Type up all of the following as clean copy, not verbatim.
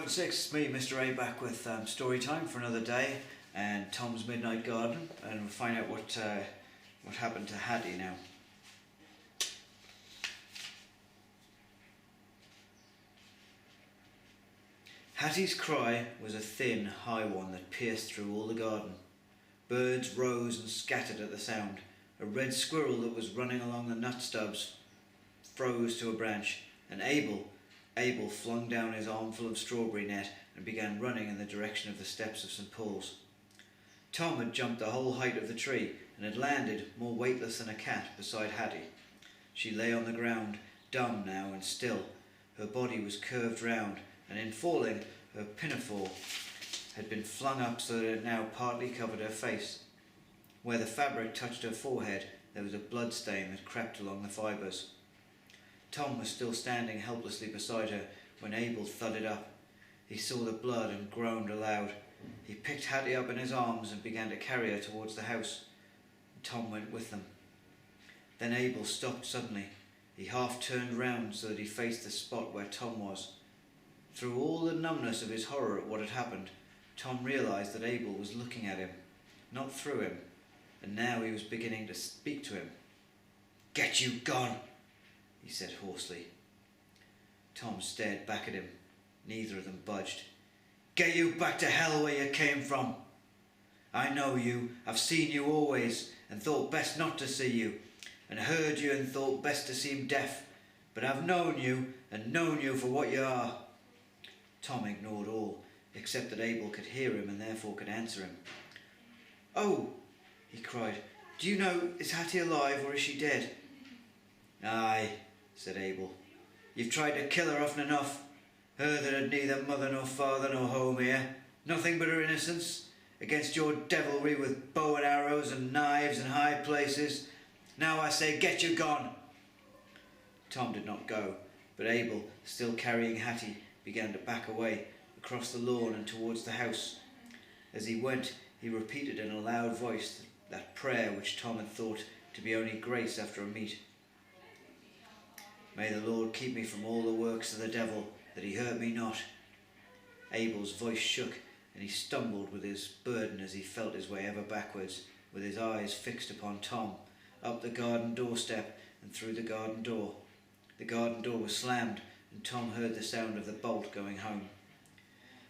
Chapter 6, it's me, Mr. A, back with story time for another day and Tom's Midnight Garden, and we'll find out what happened to Hattie now. Hattie's cry was a thin, high one that pierced through all the garden. Birds rose and scattered at the sound. A red squirrel that was running along the nut stubs froze to a branch, and Abel flung down his armful of strawberry net and began running in the direction of the steps of St. Paul's. Tom had jumped the whole height of the tree and had landed, more weightless than a cat, beside Hattie. She lay on the ground, dumb now and still. Her body was curved round, and in falling, her pinafore had been flung up so that it now partly covered her face. Where the fabric touched her forehead, there was a blood stain that crept along the fibres. Tom was still standing helplessly beside her when Abel thudded up. He saw the blood and groaned aloud. He picked Hattie up in his arms and began to carry her towards the house. Tom went with them. Then Abel stopped suddenly. He half turned round so that he faced the spot where Tom was. Through all the numbness of his horror at what had happened, Tom realised that Abel was looking at him, not through him, and now he was beginning to speak to him. "Get you gone," he said hoarsely. Tom stared back at him. Neither of them budged. "Get you back to hell where you came from. I know you, I've seen you always, and thought best not to see you, and heard you and thought best to seem deaf, but I've known you, and known you for what you are." Tom ignored all, except that Abel could hear him and therefore could answer him. "Oh," he cried, "do you know, is Hattie alive or is she dead?" "Aye," said Abel. "You've tried to kill her often enough. Her that had neither mother nor father nor home here. Nothing but her innocence. Against your devilry with bow and arrows and knives and high places. Now I say, get you gone." Tom did not go, but Abel, still carrying Hattie, began to back away, across the lawn and towards the house. As he went, he repeated in a loud voice that prayer which Tom had thought to be only grace after a meat. "May the Lord keep me from all the works of the devil, that he hurt me not." Abel's voice shook, and he stumbled with his burden as he felt his way ever backwards, with his eyes fixed upon Tom, up the garden doorstep and through the garden door. The garden door was slammed, and Tom heard the sound of the bolt going home.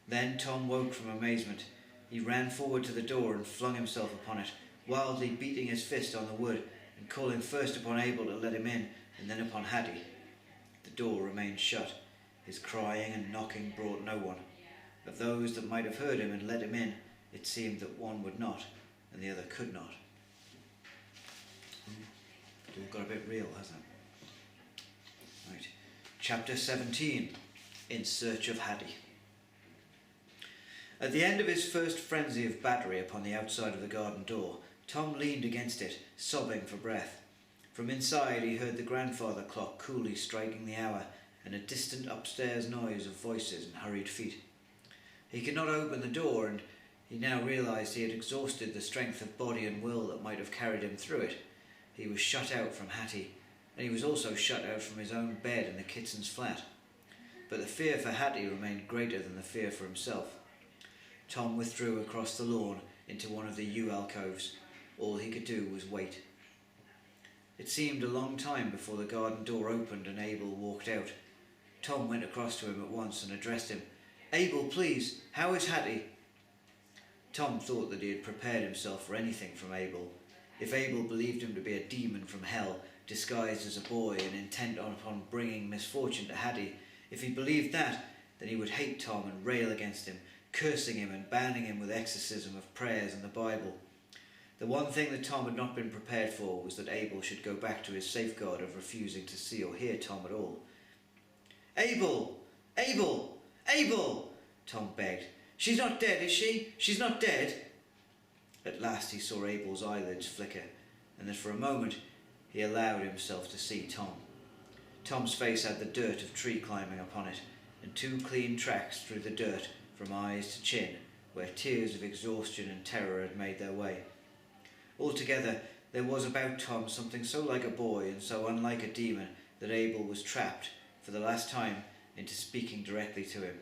Then Tom woke from amazement. He ran forward to the door and flung himself upon it, wildly beating his fist on the wood and calling first upon Abel to let him in, and then upon Hattie. The door remained shut. His crying and knocking brought no one. Of those that might have heard him and let him in, it seemed that one would not, and the other could not. It all got a bit real, hasn't it? Right. Chapter 17. In Search of Hattie. At the end of his first frenzy of battery upon the outside of the garden door, Tom leaned against it, sobbing for breath. From inside he heard the grandfather clock coolly striking the hour, and a distant upstairs noise of voices and hurried feet. He could not open the door, and he now realised he had exhausted the strength of body and will that might have carried him through it. He was shut out from Hattie, and he was also shut out from his own bed in the Kitson's flat. But the fear for Hattie remained greater than the fear for himself. Tom withdrew across the lawn into one of the yew alcoves. All he could do was wait. It seemed a long time before the garden door opened and Abel walked out. Tom went across to him at once and addressed him. "Abel, please, how is Hattie?" Tom thought that he had prepared himself for anything from Abel. If Abel believed him to be a demon from hell, disguised as a boy and intent upon bringing misfortune to Hattie, if he believed that, then he would hate Tom and rail against him, cursing him and banning him with exorcism of prayers and the Bible. The one thing that Tom had not been prepared for was that Abel should go back to his safeguard of refusing to see or hear Tom at all. "Abel! Abel! Abel!" Tom begged. "She's not dead, is she? She's not dead?" At last he saw Abel's eyelids flicker, and then for a moment he allowed himself to see Tom. Tom's face had the dirt of tree climbing upon it, and 2 clean tracks through the dirt from eyes to chin, where tears of exhaustion and terror had made their way. Altogether, there was about Tom something so like a boy and so unlike a demon that Abel was trapped, for the last time, into speaking directly to him.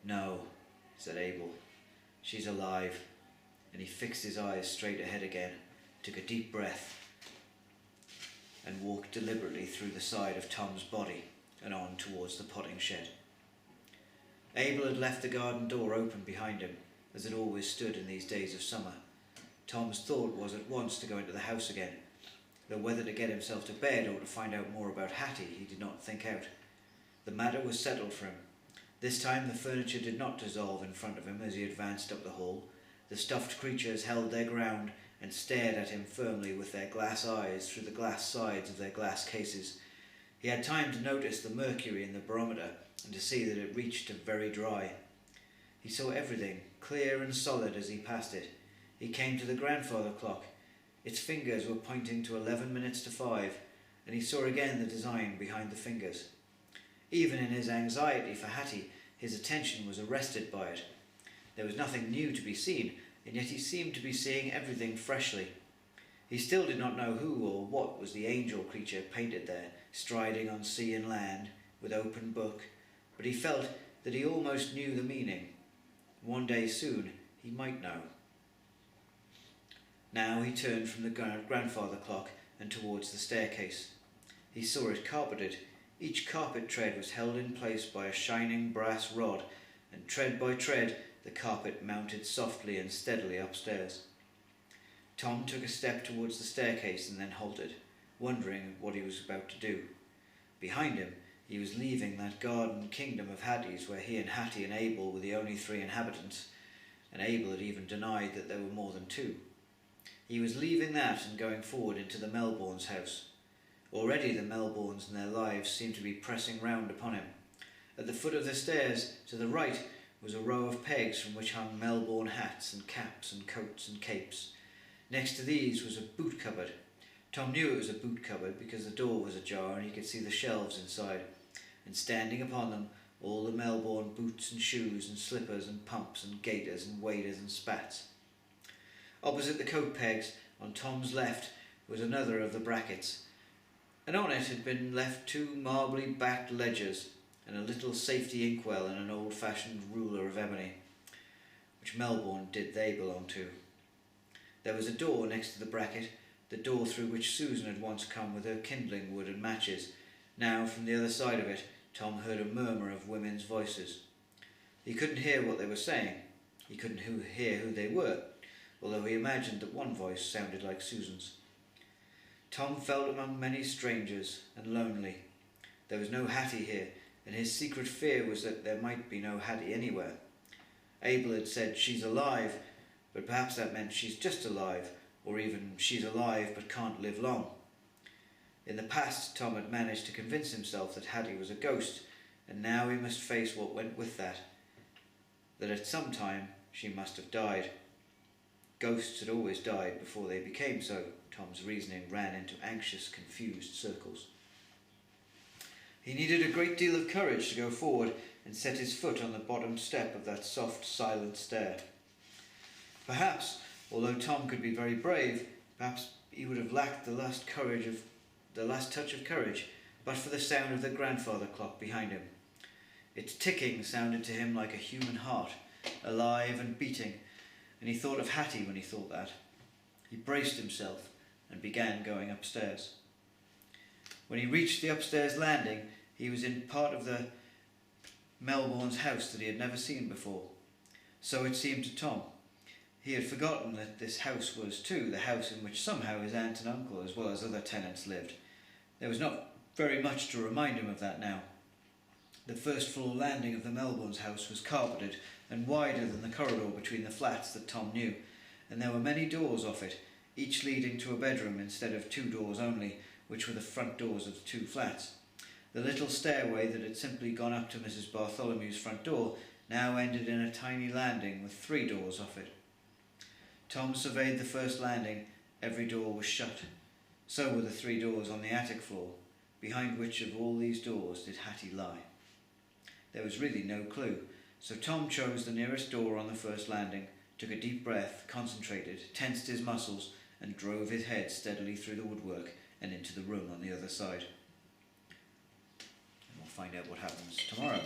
"No," said Abel. "She's alive." And he fixed his eyes straight ahead again, took a deep breath, and walked deliberately through the side of Tom's body and on towards the potting shed. Abel had left the garden door open behind him, as it always stood in these days of summer. Tom's thought was at once to go into the house again, though whether to get himself to bed or to find out more about Hattie he did not think out. The matter was settled for him. This time the furniture did not dissolve in front of him as he advanced up the hall. The stuffed creatures held their ground and stared at him firmly with their glass eyes through the glass sides of their glass cases. He had time to notice the mercury in the barometer and to see that it reached to very dry. He saw everything, clear and solid as he passed it. He came to the grandfather clock. Its fingers were pointing to 11 minutes to 5, and he saw again the design behind the fingers. Even in his anxiety for Hattie, his attention was arrested by it. There was nothing new to be seen, and yet he seemed to be seeing everything freshly. He still did not know who or what was the angel creature painted there, striding on sea and land, with open book, but he felt that he almost knew the meaning. One day soon he might know. Now he turned from the grandfather clock and towards the staircase. He saw it carpeted. Each carpet tread was held in place by a shining brass rod, and tread by tread the carpet mounted softly and steadily upstairs. Tom took a step towards the staircase and then halted, wondering what he was about to do. Behind him, he was leaving that garden kingdom of Hattie's where he and Hattie and Abel were the only 3 inhabitants, and Abel had even denied that there were more than 2. He was leaving that and going forward into the Melbournes' house. Already the Melbournes and their lives seemed to be pressing round upon him. At the foot of the stairs, to the right, was a row of pegs from which hung Melbourne hats and caps and coats and capes. Next to these was a boot cupboard. Tom knew it was a boot cupboard because the door was ajar and he could see the shelves inside, and standing upon them all the Melbourne boots and shoes and slippers and pumps and gaiters and waders and spats. Opposite the coat pegs, on Tom's left, was another of the brackets, and on it had been left 2 marbly backed ledgers and a little safety inkwell and an old-fashioned ruler of ebony, which Melbourne did they belong to. There was a door next to the bracket, the door through which Susan had once come with her kindling wood and matches. Now, from the other side of it, Tom heard a murmur of women's voices. He couldn't hear what they were saying. He couldn't hear who they were, although he imagined that one voice sounded like Susan's. Tom felt among many strangers and lonely. There was no Hattie here, and his secret fear was that there might be no Hattie anywhere. Abel had said, "She's alive," but perhaps that meant she's just alive, or even she's alive but can't live long. In the past, Tom had managed to convince himself that Hattie was a ghost, and now he must face what went with that at some time she must have died. Ghosts had always died before they became so. Tom's reasoning ran into anxious, confused circles. He needed a great deal of courage to go forward and set his foot on the bottom step of that soft, silent stair. Perhaps, although Tom could be very brave, perhaps he would have lacked the last touch of courage, but for the sound of the grandfather clock behind him. Its ticking sounded to him like a human heart, alive and beating, and he thought of Hattie when he thought that. He braced himself and began going upstairs. When he reached the upstairs landing, he was in part of the Melbourne's house that he had never seen before. So it seemed to Tom. He had forgotten that this house was, too, the house in which somehow his aunt and uncle, as well as other tenants, lived. There was not very much to remind him of that now. The first floor landing of the Melbourne's house was carpeted and wider than the corridor between the flats that Tom knew, and there were many doors off it, each leading to a bedroom instead of 2 doors only, which were the front doors of the 2 flats. The little stairway that had simply gone up to Mrs. Bartholomew's front door now ended in a tiny landing with 3 doors off it. Tom surveyed the first landing. Every door was shut. So were the 3 doors on the attic floor. Behind which of all these doors did Hattie lie? There was really no clue, so Tom chose the nearest door on the first landing, took a deep breath, concentrated, tensed his muscles, and drove his head steadily through the woodwork and into the room on the other side. And we'll find out what happens tomorrow,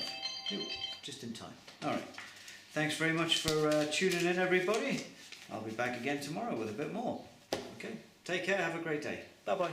too. just in time. All right. Thanks very much for tuning in, everybody. I'll be back again tomorrow with a bit more. Okay. Take care. Have a great day. Bye-bye.